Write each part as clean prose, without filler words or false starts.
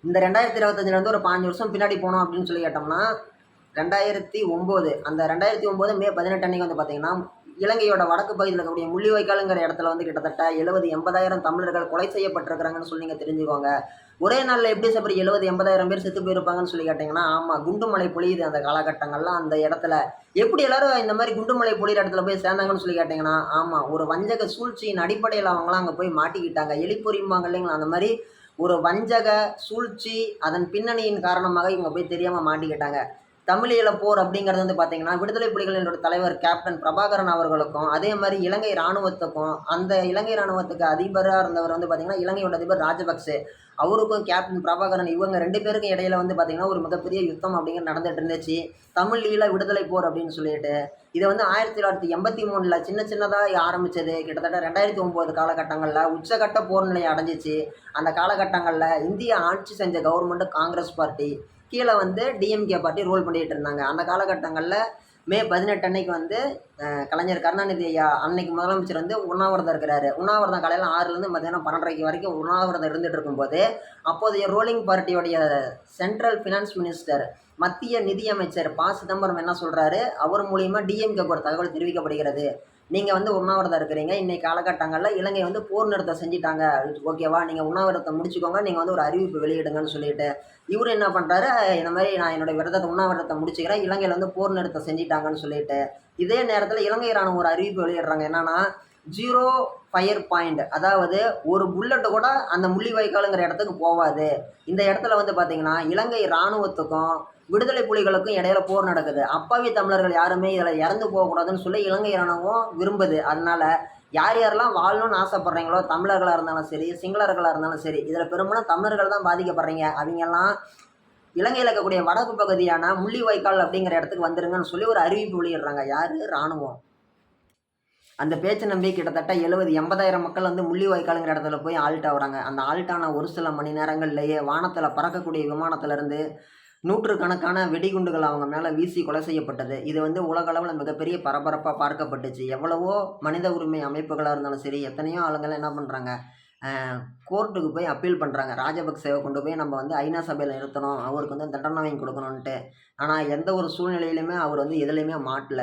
இந்த 2025லேருந்து ஒரு 5 வருஷம் பின்னாடி போனோம் அப்படின்னு சொல்லி கேட்டோம்னா 2009 அந்த 2009 மே 18 அன்னைக்கு வந்து பார்த்தீங்கன்னா இலங்கையோட வடக்கு பகுதியில் இருக்கக்கூடிய முள்ளிவாய்க்காலுங்கிற இடத்துல வந்து கிட்டத்தட்ட 70-80,000 தமிழர்கள் கொலை செய்யப்பட்டிருக்கிறாங்கன்னு சொல்லி நீங்கள் தெரிஞ்சுக்கோங்க. ஒரே நாளில் எப்படி சார் 70-80,000 பேர் செத்து போயிருப்பாங்கன்னு சொல்லி கேட்டிங்கன்னா, ஆமாம், குண்டுமழை பொழியுது அந்த காலகட்டங்கள்ல அந்த இடத்துல. எப்படி எல்லாரும் இந்த மாதிரி குண்டுமழை பொழியிற இடத்துல போய் சேர்ந்தாங்கன்னு சொல்லி கேட்டிங்கன்னா, ஆமாம், ஒரு வஞ்சக சூழ்ச்சியின் அடிப்படையில் அவங்களாம் அங்கே போய் மாட்டிக்கிட்டாங்க. எலிப்பொறிம்பாங்க இல்லைங்களா, அந்த மாதிரி ஒரு வஞ்சக சூழ்ச்சி அதன் பின்னணியின் காரணமாக இவங்க போய் தெரியாமல் மாட்டிக்கிட்டாங்க. தமிழீழ போர் அப்படிங்கிறது வந்து பார்த்தீங்கன்னா, விடுதலை புலிகளினோட தலைவர் கேப்டன் பிரபாகரன் அவர்களுக்கும், அதே மாரி இலங்கை இராணுவத்துக்கும், அந்த இலங்கை இராணுவத்துக்கு அதிபரா இருந்தவர் வந்து பார்த்தீங்கன்னா, இலங்கையோட அதிபர் ராஜபக்சே. அவருக்கும் கேப்டன் பிரபாகரன் இவங்க 2 பேருக்கும் இடையில வந்து பார்த்தீங்கன்னா, ஒரு மிகப்பெரிய யுத்தம் அப்படிங்கிறது நடந்துட்டு இருந்துச்சு. தமிழீழ விடுதலை போர் அப்படின்னு சொல்லிட்டு. இத வந்து 1983ல சின்ன சின்னதா ஆரம்பிச்சது. கிட்டத்தட்ட 2009 காலகட்டங்கள்ல உச்சகட்ட போர் நிலைய அடைஞ்சிச்சு. அந்த காலகட்டங்கள்ல இந்திய ஆட்சி செஞ்ச கவர்மெண்ட் காங்கிரஸ் பார்ட்டி. கீழே வந்து டிஎம்கே பார்ட்டி ரூல் பண்ணிகிட்டு இருந்தாங்க. அந்த காலகட்டங்களில் மே 18 அன்னைக்கு வந்து கலைஞர் கருணாநிதி ஐயா அன்னைக்கு முதலமைச்சர் வந்து உண்ணாவிரதம் இருக்கிறாரு. உண்ணாவிரதம் காலையில் 6லேருந்து மத்தியானம் 12:30 வரைக்கும் உண்ணாவிரதம் இருந்துட்டு இருக்கும்போது, அப்போதைய ரூலிங் பார்ட்டியோடைய சென்ட்ரல் ஃபினான்ஸ் மினிஸ்டர், மத்திய நிதியமைச்சர் ப. சிதம்பரம் என்ன சொல்கிறாரு, அவர் மூலியமாக டிஎம்கேக்கு ஒரு தகவல் தெரிவிக்கப்படுகிறது. நீங்கள் வந்து உண்ணாவிரதம் இருக்கிறீங்க, இன்னைக்கு காலகட்டங்களில் இலங்கை வந்து போர் நிறுத்தம் செஞ்சிட்டாங்க, ஓகேவா, நீங்கள் உண்ணாவிரதத்தை முடிச்சுக்கோங்க, நீங்கள் வந்து ஒரு அறிவிப்பு வெளியிடுங்கன்னு சொல்லிட்டு இவரு என்ன பண்ணுறாரு, இந்த மாதிரி நான் என்னோட உண்ணாவிரதத்தை முடிச்சுக்கிறேன், இலங்கையில் வந்து போர் நிறுத்தம் செஞ்சிட்டாங்கன்னு சொல்லிட்டு. இதே நேரத்தில் இலங்கை ராணுவம் ஒரு அறிவிப்பு வெளியிடுறாங்க. என்னன்னா, 0 ஃபயர் பாயிண்ட், அதாவது ஒரு புல்லட்டு கூட அந்த முள்ளிவாய்க்காலுங்கிற இடத்துக்கு போகாது. இந்த இடத்துல வந்து பார்த்தீங்கன்னா இலங்கை இராணுவத்துக்கும் விடுதலை புலிகளுக்கும் இடையில போர் நடக்குது. அப்பாவி தமிழர்கள் யாருமே இதில் இறந்து போகக்கூடாதுன்னு சொல்லி இலங்கை இராணுவம் விரும்புது. அதனால யார் யாரெல்லாம் வாழணும்னு ஆசைப்படுறீங்களோ, தமிழர்களாக இருந்தாலும் சரி, சிங்களர்களாக இருந்தாலும் சரி, இதில் பெரும்பாலும் தமிழர்கள் தான் பாதிக்கப்படுறீங்க. அவங்கெல்லாம் இலங்கையில் இருக்கக்கூடிய வடக்கு பகுதியான முள்ளிவாய்க்கால் அப்படிங்கிற இடத்துக்கு வந்துருங்கன்னு சொல்லி ஒரு அறிவிப்பு வெளியிடுறாங்க. யார்? ராணுவம். அந்த பேச்சை நம்பி கிட்டத்தட்ட 70-80,000 மக்கள் வந்து முள்ளிவாய்க்காலுங்கிற இடத்துல போய் ஆல்ட் ஆகுறாங்க. அந்த ஆல்ட் ஆன ஒரு சில மணி நேரங்கள்லேயே வானத்தில் பறக்கக்கூடிய விமானத்திலேருந்து நூற்றுக்கணக்கான வெடிகுண்டுகள் அவங்க மேலே வீசி கொலை செய்யப்பட்டது. இது வந்து உலகளவில் மிகப்பெரிய பரபரப்பாக பார்க்கப்பட்டுச்சு. எவ்வளவோ மனித உரிமை அமைப்புகளாக இருந்தாலும் சரி, எத்தனையோ ஆளுங்கள்லாம் என்ன பண்ணுறாங்க, கோர்ட்டுக்கு போய் அப்பீல் பண்ணுறாங்க. ராஜபக்சேவை கொண்டு போய் நம்ம வந்து ஐநா சபையில் நிறுத்தணும், அவருக்கு வந்து தண்டனை வாங்கி கொடுக்கணுன்ட்டு. ஆனால் எந்த ஒரு சூழ்நிலையிலுமே அவர் வந்து எதுலேயுமே மாட்டல.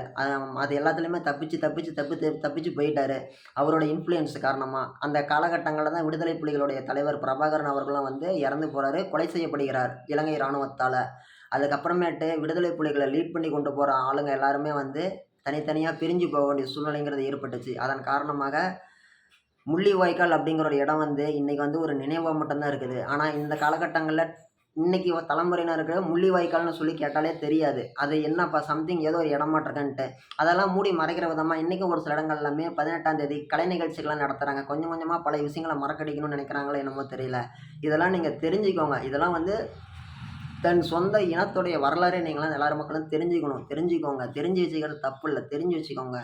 அது எல்லாத்துலேயுமே தப்பிச்சு போயிட்டார். அவரோட இன்ஃப்ளூயன்ஸ் காரணமாக அந்த காலகட்டங்களில் தான் விடுதலை புலிகளுடைய தலைவர் பிரபாகரன் அவர்களும் வந்து இறந்து போகிறாரு, கொலை செய்யப்படுகிறார் இலங்கை இராணுவத்தால். அதுக்கப்புறமேட்டு விடுதலை புலிகளை லீட் பண்ணி கொண்டு போகிற ஆளுங்க எல்லாருமே வந்து தனித்தனியாக பிரிஞ்சு போக வேண்டிய சூழ்நிலைங்கிறது ஏற்பட்டுச்சு. அதன் காரணமாக முள்ளிவாய்க்கால் அப்படிங்கிற ஒரு இடம் வந்து இன்றைக்கி வந்து ஒரு நினைவாக மட்டும்தான் இருக்குது. ஆனால் இந்த காலகட்டங்களில் இன்றைக்கி தலைமுறையினருக்கு முள்ளிவாய்க்கால்னு சொல்லி கேட்டாலே தெரியாது. அது என்னப்பா சம்திங் ஏதோ ஒரு இடமாட்டிருக்கன்ட்டு அதெல்லாம் மூடி மறைக்கிற விதமாக இன்றைக்கும் ஒரு சில இடங்கள்ல மே 18ஆம் தேதி கலை நிகழ்ச்சிகள்லாம் நடத்துகிறாங்க. கொஞ்சம் கொஞ்சமாக பல விஷயங்களை மறக்கடிக்கணும்னு நினைக்கிறாங்களோ என்னமோ தெரியல. இதெல்லாம் நீங்கள் தெரிஞ்சுக்கோங்க. இதெல்லாம் வந்து தன் சொந்த இனத்துடைய வரலாறே நீங்களாம் எல்லாரும் மக்களும் தெரிஞ்சுக்கோங்க. தெரிஞ்சு வச்சுக்கிறது தப்பு இல்லை, தெரிஞ்சு வச்சுக்கோங்க.